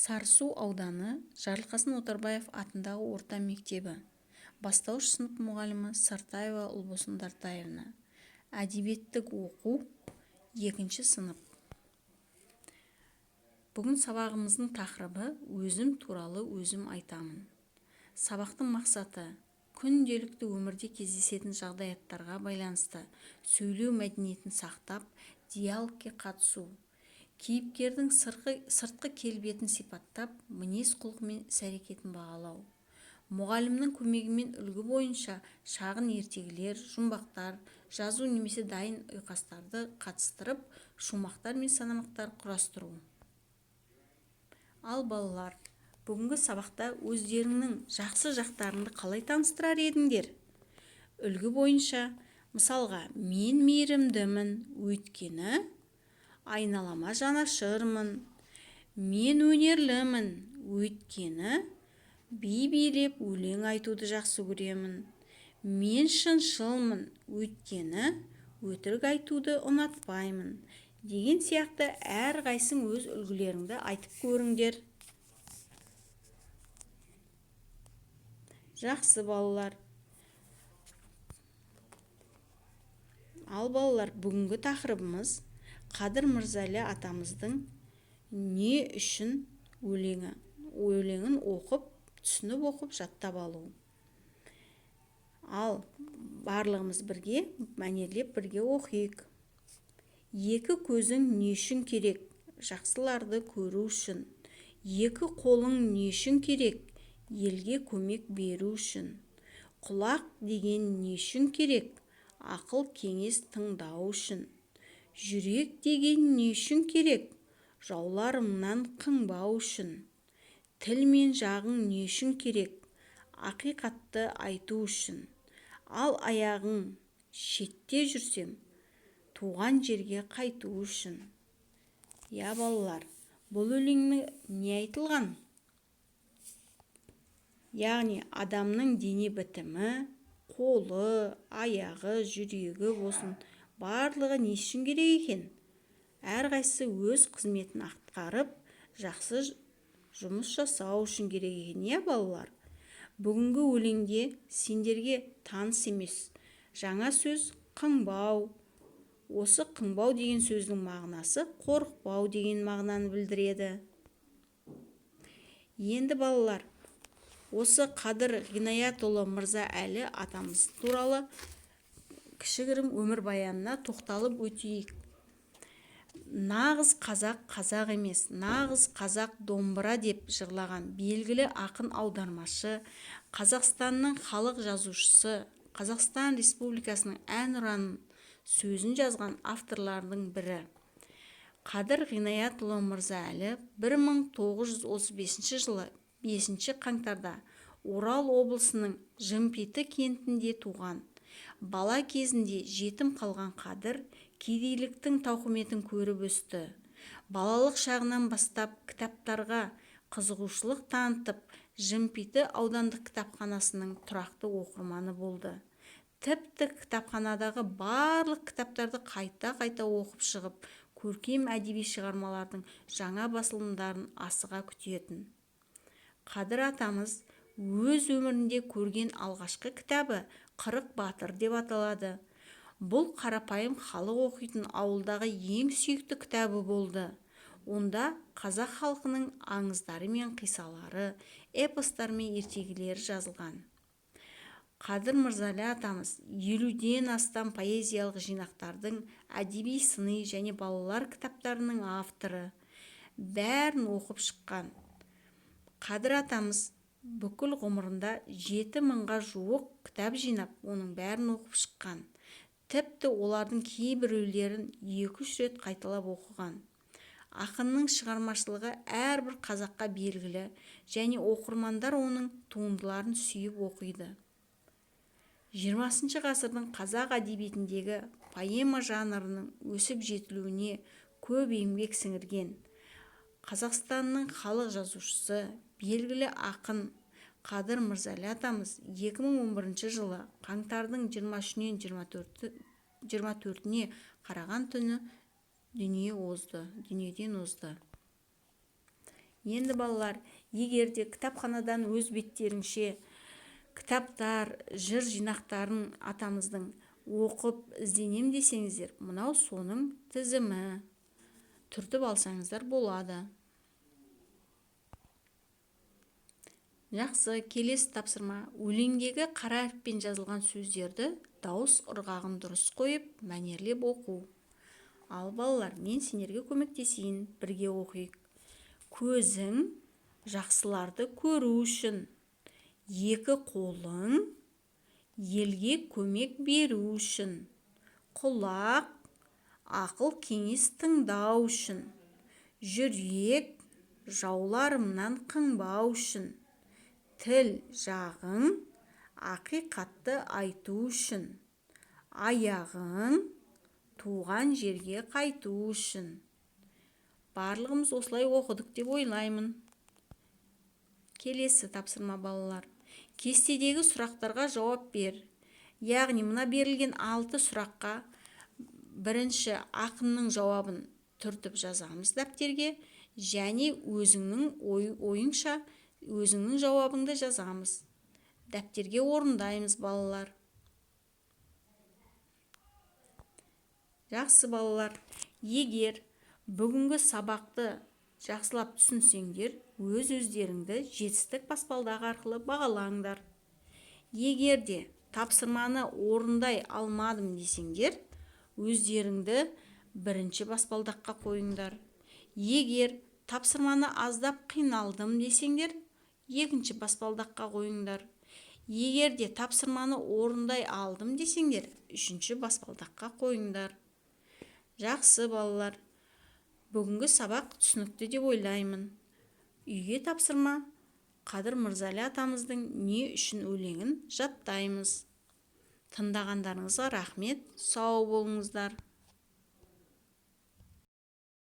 Сарысу ауданы Жарылқасын Отарбаев атындағы орта мектебі. Бастауыш сынып мұғалімі Сартаева Ұлбосын Дартаевна. Әдебиеттік оқу 2 сынып. Бүгін сабағымыздың тақырыбы өзім туралы өзім айтамын. Сабақтың мақсаты күнделікті өмірде кездесетін жағдаяттарға байланысты сөйлеу мәдениетін сақтап, диалогке қатысу. Кейіпкердің сыртқы келбетін сипаттап, мінез-құлқы мен іс-әрекетін бағалау. Мұғалімнің көмегімен үлгі бойынша шағын ертегілер, жұмбақтар, жазу немесе дайын ұйқастарды қатыстырып, шумақтар мен санамақтар құрастыру. Ал балалар, бүгінгі сабақта өздеріңнің жақсы жақтарыңды қалай таныстырар едіңдер? Үлгі бойынша, мысалға, мен мейірімдімін, өйткені айналама жанашырмын. Мен өнерлімін, өйткені би билеп өлең айтуды жақсы көремін. Мен шыншылмын, өйткені өтірік айтуды ұнатпаймын. Деген сияқты әрқайсың өз үлгілеріңді айтып көріңдер. Жақсы балалар. Ал балалар, бүгінгі тақырыбымыз Қадыр Мырзали атамыздың не үшін өлеңін оқып, түсініп оқып, жаттап алу. Ал барлығымыз бірге, мәнерлеп бірге оқиық. Екі көзің не үшін керек? Жақсыларды көру үшін. Екі қолың не үшін керек? Елге көмек беру үшін. Құлақ деген не үшін керек? Ақыл кеңес тыңдау үшін. Жүрек деген не үшін керек? Жауларыңнан қыңбау үшін. Тіл мен жағың не үшін керек? Ақиқатты айту үшін. Ал аяғың шетте жүрсең, туған жерге қайту үшін. Я балалар, бұл өлеңде не айтылған? Яғни адамның дене бітімі, қолы, аяғы, жүрегі болсын, барлығы не үшін керек екен? Әрқайсысы өз қызметін атқарып, жақсы жұмыс жасау үшін керек екен, я балалар? Бүгінгі өлеңде сендерге таныс емес жаңа сөз қыңбау. Осы қыңбау деген сөздің мағынасы қорықпау деген мағынаны білдіреді. Енді балалар, осы Қадыр Ғинаятұлы Мырзаәлі атамыз туралы кішігірім өмірбаянына тоқталып өтейік. Нағыз қазақ қазақ емес, нағыз қазақ домбыра деп жырлаған белгілі ақын аудармашы, Қазақстанның халық жазушысы, Қазақстан Республикасының әнұранын сөзін жазған авторлардың бірі. Қадыр Ғинаятұлы Мырзаәлі 1935 жылы 5 қаңтарда Орал облысының Жымпиты кентінде туған. Бала кезінде жетім қалған Қадыр кедейліктің тауқыметін көріп өсті. Балалық шағынан бастап кітаптарға қызығушылық танытып, Жымпиты аудандық кітапханасының тұрақты оқырманы болды. Тіпті кітапханадағы барлық кітаптарды қайта-қайта оқып шығып, көркем әдеби шығармалардың жаңа басылымдарын асыға күтетін. Қадыр атамыз өз өмірінде көрген алғашқы кітабы «Қырық батыр» деп аталады. Бұл қарапайым халық оқитын ауылдағы ең сүйікті кітабы болды. Онда қазақ халқының аңыздары мен қиссалары, эпостар мен ертегілері жазылған. Қадыр Мырзали атамыз 50-ден астам поэзиялық жинақтардың әдеби сыни және балалар кітаптарының авторы. Бәрін оқып шыққан. Қадыр атамыз бүкіл ғұмырында 7000-ға жуық кітап жинап, оның бәрін оқып шыққан. Тіпті олардың кейбіреулерін 2-3 рет қайталап оқыған. Ақынның шығармашылығы әрбір қазаққа белгілі және оқырмандар оның туындыларын сүйіп оқиды. 20 ғасырдың қазақ әдебиетіндегі поэма жанрының өсіп жетілуіне көп еңбек сіңірген. Қазақстанның халық жазушысы, белгілі ақын Қадыр Мырзали атамыз 2011 жылы қаңтардың 23-нен 24-не қараған түні дүниеден озды. Енді балалар, егер де кітапханадан өз беттеріңше кітаптар, жыр жинақтарын атамыздың оқып ізденем десеңіздер, мынау соның тізімі. Түртіп алсаңыздар болады. Жақсы, келесі тапсырма. Өлеңдегі қара әріппен жазылған сөздерді дауыс ырғағын дұрыс қойып, мәнерлеп оқу. Ал балалар, мен сендерге көмектесейін, бірге оқиық. Көзің жақсыларды көру үшін, екі қолың елге көмек беру үшін, құлақ ақыл кеңес тыңдау үшін, жүрек жауларымнан қыңбау үшін, тіл жағың ақиқатты айту үшін, аяғың туған жерге қайту үшін. Барлығымыз осылай оқыдық деп ойлаймын. Келесі тапсырма балалар. Кестедегі сұрақтарға жауап бер. Яғни мына берілген 6 сұраққа бірінші ақынның жауабын түртіп жазамыз дәптерге, және өзіңнің ойыңша өзіңнің жауабыңды жазамыз. Дәптерге орындаймыз балалар. Жақсы балалар, егер бүгінгі сабақты жақсылап түсінсеңдер, өз-өздеріңді жетістік баспалдағы арқылы бағалаңдар. Егер де тапсырманы орындай алмадым десеңдер, өздеріңді бірінші баспалдаққа қойыңдар. Егер тапсырманы аздап қиналдым десеңдер, екінші баспалдаққа қойыңдар. Егер де тапсырманы орындай алдым десеңдер, үшінші баспалдаққа қойыңдар. Жақсы балалар, бүгінгі сабақ түсінікті деп ойлаймын. Үйге тапсырма Қадыр Мырзали атамыздың не үшін өлеңін жаттаймыз. Тыңдағандарыңызға рахмет, сау болыңыздар.